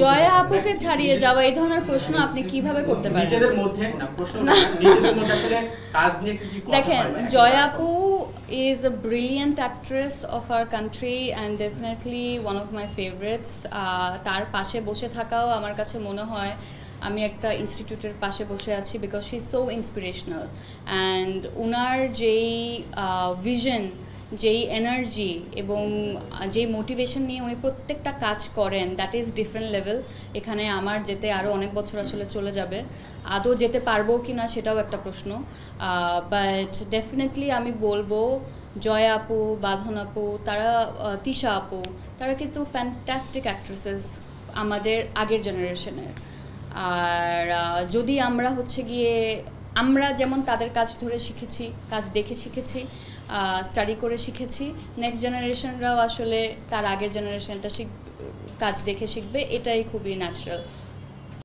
জয়া আপুকে ছাড়িয়ে যাওয়া এই ধরনের প্রশ্ন আপনি কিভাবে করতে পারেন? নিজেদের মধ্যে না, প্রশ্ন নিজেদের মধ্যে আসলে কাজ নিয়ে কি কি কথা হয়? দেখেন, জয়া আপু is a brilliant actress of our country and definitely one of my favorites. তার পাশে বসে থাকাও আমার কাছে মনে হয় আমি একটা ইনস্টিটিউটের পাশে বসে আছি because she is so inspirational and ওনার যেই ভিশন, যেই এনার্জি এবং যেই মোটিভেশন নিয়ে উনি প্রত্যেকটা কাজ করেন, দ্যাট ইজ ডিফারেন্ট লেভেল। এখানে আমার যেতে আরও অনেক বছর আসলে চলে যাবে, আদৌ যেতে পারবো কি না সেটাও একটা প্রশ্ন। বাট ডেফিনেটলি আমি বলবো জয়া আপু, বাঁধন আপু, তারা তিশা আপু, তারা কিন্তু ফ্যান্টাস্টিক অ্যাক্ট্রেসেস আমাদের আগের জেনারেশনের। আর যদি আমরা হচ্ছে গিয়ে আমরা যেমন তাদের কাজ ধরে শিখেছি, কাজ দেখে শিখেছি, স্টাডি করে শিখেছি, নেক্সট জেনারেশনরাও আসলে তার আগের জেনারেশনটা কাজ দেখে শিখবে, এটাই খুবই ন্যাচারাল।